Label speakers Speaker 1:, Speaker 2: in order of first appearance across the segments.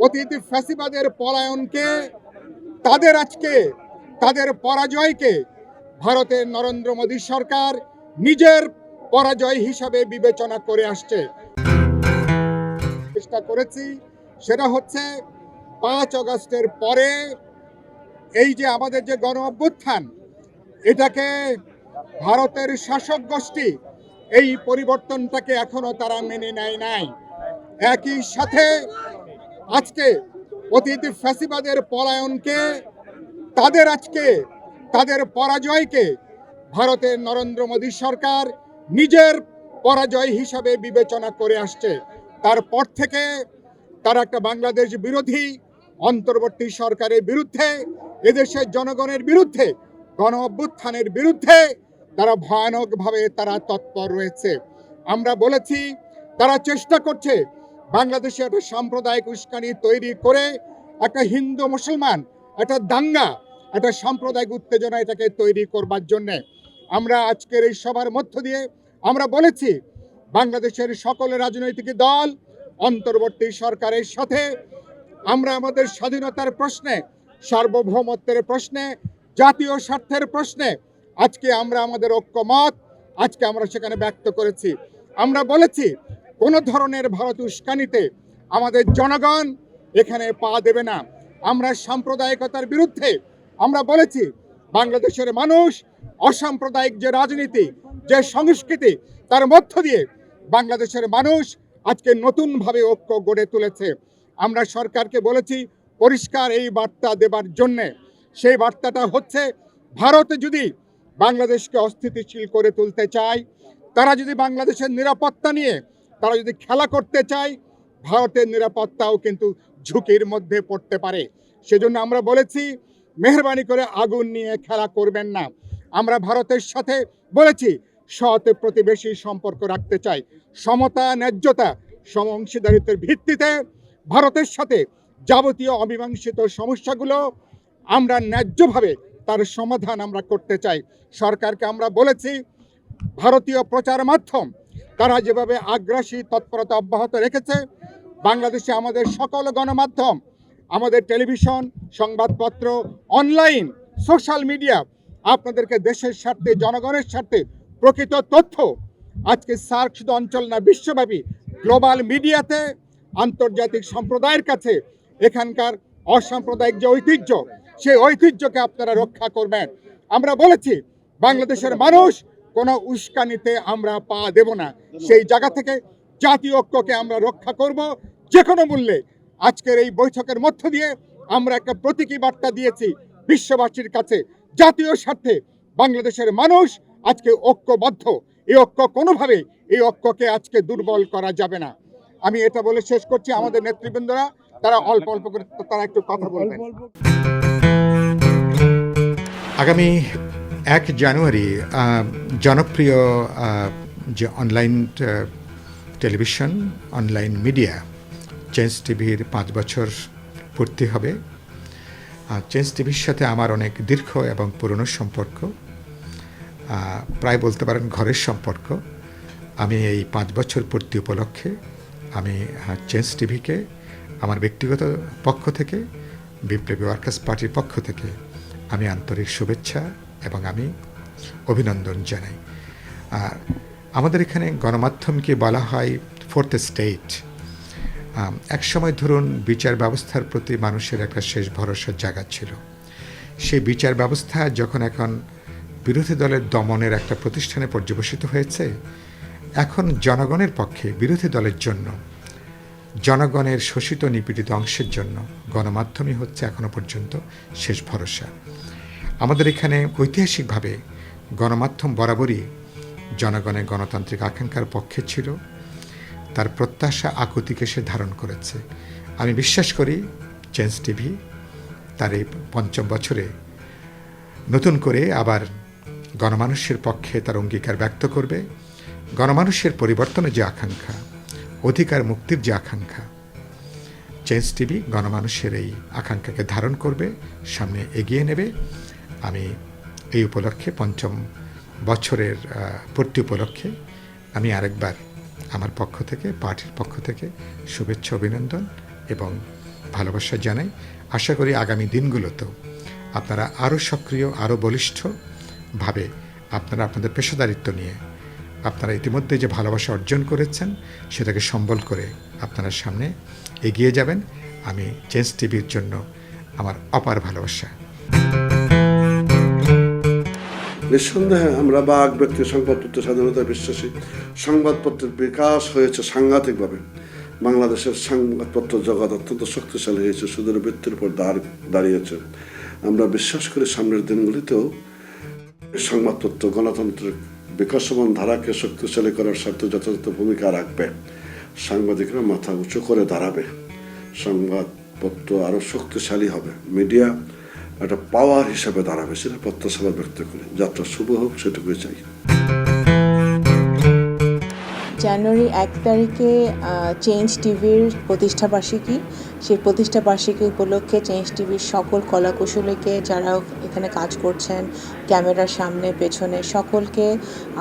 Speaker 1: অতীত ফ্যাসিবাদের পলায়নকে, তাদের আজকে তাদের পরাজয়কে ভারতের নরেন্দ্র মোদী সরকার নিজের পরাজয় হিসাবে বিবেচনা করে আসছে। চেষ্টা করেছি সেটা হচ্ছে 5 আগস্টের পরে এই যে আমাদের যে গণ অভ্যুত্থান, এটাকে ভারতের শাসক গোষ্ঠী এই পরিবর্তনটাকে এখনো তারা মেনে নেয় নাই। একই সাথে আজকে অতীত ফ্যাসিবাদের পলায়নকে, তাদের আজকে তাদের পরাজয়কে ভারতের নরেন্দ্র মোদী সরকার নিজের পরাজয় হিসাবে বিবেচনা করে আসছে। তারপর থেকে তারা একটা বাংলাদেশ বিরোধী অন্তর্বর্তী সরকারের বিরুদ্ধে, এদেশের জনগণের বিরুদ্ধে, গণ অভ্যুত্থানের বিরুদ্ধে তারা ভয়ানকভাবে তারা তৎপর রয়েছে। আমরা বলেছি তারা চেষ্টা করছে বাংলাদেশে একটা সাম্প্রদায়িক উস্কানি তৈরি করে একটা হিন্দু মুসলমান একটা দাঙ্গা, একটা সাম্প্রদায়িক উত্তেজনা এটাকে তৈরি করবার জন্যে। আমরা আজকের এই সভার মধ্য দিয়ে আমরা বলেছি বাংলাদেশের সকল রাজনৈতিক দল অন্তর্বর্তী সরকারের সাথে আমরা আমাদের স্বাধীনতার প্রশ্নে, সার্বভৌমত্বের প্রশ্নে, জাতীয় স্বার্থের প্রশ্নে আজকে আমরা আমাদের ঐক্যমত আজকে আমরা সেখানে ব্যক্ত করেছি। আমরা বলেছি কোনো ধরনের ভারত উস্কানিতে আমাদের জনগণ এখানে পা দেবে না। আমরা সাম্প্রদায়িকতার বিরুদ্ধে আমরা বলেছি বাংলাদেশের মানুষ অসাম্প্রদায়িক যে রাজনীতি, যে সংস্কৃতি, তার মধ্য দিয়ে বাংলাদেশের মানুষ আজকে নতুনভাবে ঐক্য গড়ে তুলেছে। আমরা সরকারকে বলেছি পরিষ্কার এই বার্তা দেবার জন্যে, সেই বার্তাটা হচ্ছে ভারত যদি বাংলাদেশকে অস্থিতিশীল করে তুলতে চায়, তারা যদি বাংলাদেশের নিরাপত্তা নিয়ে তারা যদি খেলা করতে চায়, ভারতের নিরাপত্তাও কিন্তু ঝুঁকির মধ্যে পড়তে পারে। সেজন্য আমরা বলেছি মেহরবানি করে আগুন নিয়ে খেলা করবেন না। আমরা ভারতের সাথে বলেছি সৎ প্রতিবেশী সম্পর্ক রাখতে চাই, সমতা, ন্যায্যতা, সমঅংশীদারিত্বের ভিত্তিতে ভারতের সাথে যাবতীয় অমীমাংসিত সমস্যাগুলো আমরা ন্যায্যভাবে তার সমাধান আমরা করতে চাই। সরকারকে আমরা বলেছি ভারতীয় প্রচার মাধ্যম তারা যেভাবে আগ্রাসী তৎপরতা অব্যাহত রেখেছে, বাংলাদেশে আমাদের সকল গণমাধ্যম, আমাদের টেলিভিশন, সংবাদপত্র, অনলাইন, সোশ্যাল মিডিয়া আপনাদেরকে দেশের স্বার্থে, জনগণের স্বার্থে প্রকৃত তথ্য আজকে সার্ক শুধু অঞ্চল না, বিশ্বব্যাপী গ্লোবাল মিডিয়াতে আন্তর্জাতিক সম্প্রদায়ের কাছে এখানকার অসাম্প্রদায়িক যে ঐতিহ্য, সেই ঐতিহ্যকে আপনারা রক্ষা করবেন। আমরা বলেছি বাংলাদেশের মানুষ কোনো উস্কানিতে আমরা পা দেব না। সেই জায়গা থেকে জাতীয় ঐক্যকে আমরা রক্ষা করব যে কোনো মূল্যে। আজকের এই বৈঠকের মধ্য দিয়ে আমরা একটা প্রতীকী বার্তা দিয়েছি বিশ্ববাসীর কাছে, জাতীয় স্বার্থে বাংলাদেশের মানুষ আজকে ঐক্যবদ্ধ। এই ঐক্য কোনোভাবে এই ঐক্যকে আজকে দুর্বল করা যাবে না। আমি এটা বলে শেষ করছি। আমাদের নেতৃবৃন্দরা তারা অল্প অল্প করে তারা একটু কথা বলবেন।
Speaker 2: আগামী 1 জানুয়ারি জনপ্রিয় যে online television, online media change টিভির 5 বছর পূর্তি হবে। চেঞ্জ টিভির সাথে আমার অনেক দীর্ঘ এবং পুরনো সম্পর্ক, প্রায় বলতে পারেন ঘরের সম্পর্ক। আমি এই 5 বছর পূর্তি উপলক্ষে আমি চেঞ্জ টিভিকে আমার ব্যক্তিগত পক্ষ থেকে, বিপ্লবী ওয়ার্কার্স পার্টির পক্ষ থেকে আমি আন্তরিক শুভেচ্ছা এবং আমি অভিনন্দন জানাই। আমাদের এখানে গণমাধ্যমকে বলা হয় ফোর্থ স্টেট। একসময় ধরুন বিচার ব্যবস্থার প্রতি মানুষের একটা শেষ ভরসার জায়গা ছিল। সেই বিচার ব্যবস্থা যখন এখন বিরোধী দলের দমনের একটা প্রতিষ্ঠানে পর্যবসিত হয়েছে, এখন জনগণের পক্ষে, বিরোধী দলের জন্য, জনগণের শোষিত নিপীড়িত অংশের জন্য গণমাধ্যমই হচ্ছে এখনো পর্যন্ত শেষ ভরসা। আমাদের এখানে ঐতিহাসিকভাবে গণমাধ্যম বরাবরই জনগণের গণতান্ত্রিক আকাঙ্ক্ষার পক্ষে ছিল, তার প্রত্যাশা আকুতিকে সে ধারণ করেছে। আমি বিশ্বাস করি চেঞ্জ টিভি তার এই 5ম বছরে নতুন করে আবার গণমানুষের পক্ষে তার অঙ্গীকার ব্যক্ত করবে। গণমানুষের পরিবর্তনের যে আকাঙ্ক্ষা, অধিকার মুক্তির যে আকাঙ্ক্ষা, চেঞ্জ টিভি গণমানুষের এই আকাঙ্ক্ষাকে ধারণ করবে, সামনে এগিয়ে নেবে। আমি এই উপলক্ষে 5ম বছরের পূর্তি উপলক্ষে আমি আরেকবার আমার পক্ষ থেকে, পার্টির পক্ষ থেকে শুভেচ্ছা, অভিনন্দন এবং ভালোবাসা জানাই। আশা করি আগামী দিনগুলোতেও আপনারা আরও সক্রিয়, আরও বলিষ্ঠভাবে আপনারা আপনাদের পেশাদারিত্ব নিয়ে আপনারা ইতিমধ্যে যে ভালোবাসা অর্জন করেছেন সেটাকে সম্বল করে আপনারা সামনে এগিয়ে যাবেন। আমি চেঞ্জ টিভির জন্য আমার অপার ভালোবাসা।
Speaker 3: নিঃসন্দেহে আমরা বাক ব্যক্তি সংবাদপত্র স্বাধীনতায় বিশ্বাসী। সংবাদপত্রের বিকাশ হয়েছে সাংঘাতিকভাবে। বাংলাদেশের সংবাদপত্র জগৎ অত্যন্ত শক্তিশালী হয়েছে, সুদূর বৃত্তির উপর দাঁড়িয়েছে। আমরা বিশ্বাস করি সামনের দিনগুলিতেও সংবাদপত্র গণতন্ত্রের বিকাশমান ধারাকে শক্তিশালী করার স্বার্থে যথাযথ ভূমিকা রাখবে। সাংবাদিকরা মাথা উঁচু করে দাঁড়াবে। সংবাদপত্র আরও শক্তিশালী হবে, মিডিয়া একটা পাওয়ার হিসেবে দাঁড়াবে, সেটা প্রত্যাশা ব্যক্ত করি। যাত্রা শুভ হোক, সেটুকুই চাই।
Speaker 4: জানুয়ারি 1 তারিখে চেঞ্জ টিভির প্রতিষ্ঠাবার্ষিকী। সেই প্রতিষ্ঠাবার্ষিকী উপলক্ষে চেঞ্জ টিভির সকল কলাকুশলীকে, যারা এখানে কাজ করছেন ক্যামেরার সামনে পেছনে, সকলকে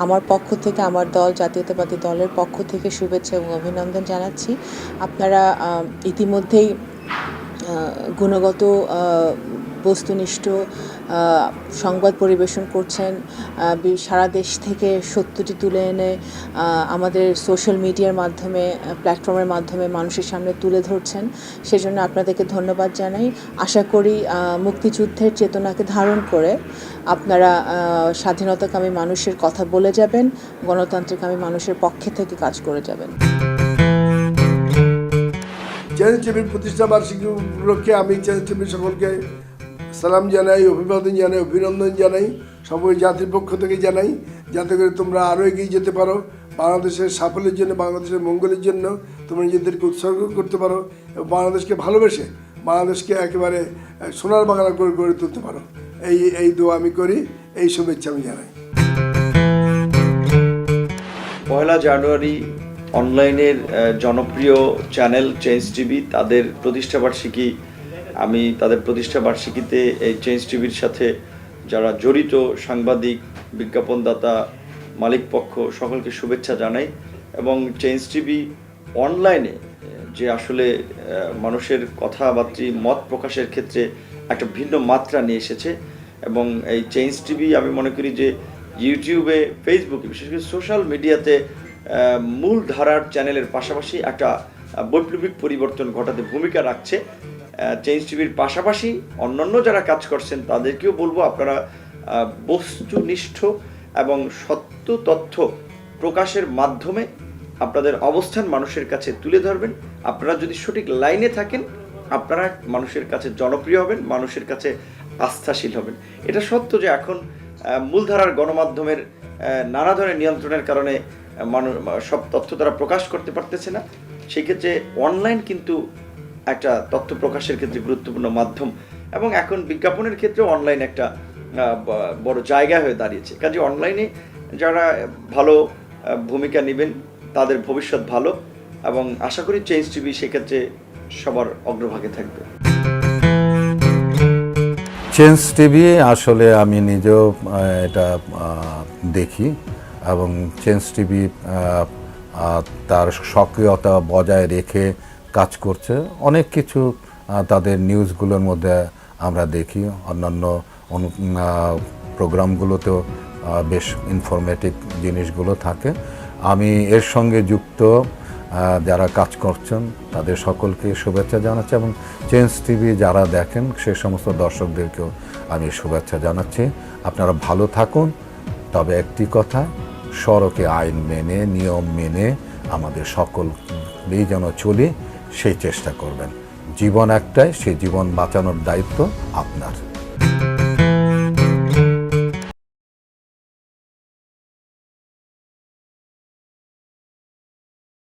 Speaker 4: আমার পক্ষ থেকে, আমার দল জাতীয়তাবাদী দলের পক্ষ থেকে শুভেচ্ছা এবং অভিনন্দন জানাচ্ছি। আপনারা ইতিমধ্যেই গুণগত বস্তুনিষ্ঠ সংবাদ পরিবেশন করছেন। সারা দেশ থেকে সত্যটি তুলে এনে আমাদের সোশ্যাল মিডিয়ার মাধ্যমে, প্ল্যাটফর্মের মাধ্যমে মানুষের সামনে তুলে ধরছেন। সেজন্য আপনাদেরকে ধন্যবাদ জানাই। আশা করি মুক্তিযুদ্ধের চেতনাকে ধারণ করে আপনারা স্বাধীনতাকামী মানুষের কথা বলে যাবেন, গণতান্ত্রিকামী মানুষের পক্ষে থেকে কাজ করে যাবেন।
Speaker 5: চেঞ্জ টিভির প্রতিষ্ঠা বার্ষিকী উপলক্ষে আমি চেঞ্জ টিভির সকলকে সালাম জানাই, অভিবাদন জানাই, অভিনন্দন জানাই, সবাই জাতির পক্ষ থেকে জানাই, যাতে করে তোমরা আরও এগিয়ে যেতে পারো, বাংলাদেশের সাফল্যের জন্য, বাংলাদেশের মঙ্গলের জন্য তোমরা নিজেদেরকে উৎসর্গ করতে পারো এবং বাংলাদেশকে ভালোবেসে বাংলাদেশকে একেবারে সোনার বাংলা করে গড়ে তুলতে পারো। এই দোয়া আমি করি, এই শুভেচ্ছা আমি জানাই।
Speaker 6: 1 জানুয়ারি অনলাইনের জনপ্রিয় চ্যানেল চেঞ্জ টিভি তাদের প্রতিষ্ঠাবার্ষিকী। আমি তাদের প্রতিষ্ঠাবার্ষিকীতে এই চেঞ্জ টিভির সাথে যারা জড়িত সাংবাদিক, বিজ্ঞাপনদাতা, মালিকপক্ষ সকলকে শুভেচ্ছা জানাই। এবং চেঞ্জ টিভি অনলাইনে যে আসলে মানুষের কথাবার্তা, মত প্রকাশের ক্ষেত্রে একটা ভিন্ন মাত্রা নিয়ে এসেছে। এবং এই চেঞ্জ টিভি আমি মনে করি যে ইউটিউবে, ফেসবুকে, বিশেষ করে সোশ্যাল মিডিয়াতে মূল ধারার চ্যানেলের পাশাপাশি একটা বৈপ্লবিক পরিবর্তন ঘটাতে ভূমিকা রাখছে। চেঞ্জ টিভির পাশাপাশি অন্যান্য যারা কাজ করছেন তাদেরকেও বলবো আপনারা বস্তুনিষ্ঠ এবং সত্য তথ্য প্রকাশের মাধ্যমে আপনাদের অবস্থান মানুষের কাছে তুলে ধরবেন। আপনারা যদি সঠিক লাইনে থাকেন আপনারা মানুষের কাছে জনপ্রিয় হবেন, মানুষের কাছে আস্থাশীল হবেন। এটা সত্য যে এখন মূলধারার গণমাধ্যমের নানা ধরনের নিয়ন্ত্রণের কারণে সব তথ্য তারা প্রকাশ করতে পারতেছে না। সেক্ষেত্রে অনলাইন কিন্তু একটা তথ্য প্রকাশের ক্ষেত্রে গুরুত্বপূর্ণ মাধ্যম এবং এখন বিজ্ঞাপনের ক্ষেত্রেও অনলাইন একটা বড় জায়গা হয়ে দাঁড়িয়েছে। কাজে অনলাইনে যারা ভালো ভূমিকা নেবেন তাদের ভবিষ্যৎ ভালো এবং আশা করি চেঞ্জ টিভি সেক্ষেত্রে সবার অগ্রভাগে থাকবে।
Speaker 7: চেঞ্জ টিভি আসলে আমি নিজেও এটা দেখি এবং চেঞ্জ টিভি তার সক্রিয়তা বজায় রেখে কাজ করছে। অনেক কিছু তাদের নিউজগুলোর মধ্যে আমরা দেখি, অন্যান্য প্রোগ্রামগুলোতেও বেশ ইনফরমেটিভ জিনিসগুলো থাকে। আমি এর সঙ্গে যুক্ত যারা কাজ করছেন তাদের সকলকে শুভেচ্ছা জানাচ্ছি এবং চেঞ্জ টিভি যারা দেখেন সে সমস্ত দর্শকদেরকেও আমি শুভেচ্ছা জানাচ্ছি। আপনারা ভালো থাকুন, তবে একটি কথা, সড়কে আইন মেনে, নিয়ম মেনে আমাদের সকলেই যেন চলি সেই চেষ্টা করবেন। জীবন একটাই, সেই জীবন বাঁচানোর দায়িত্ব আপনার।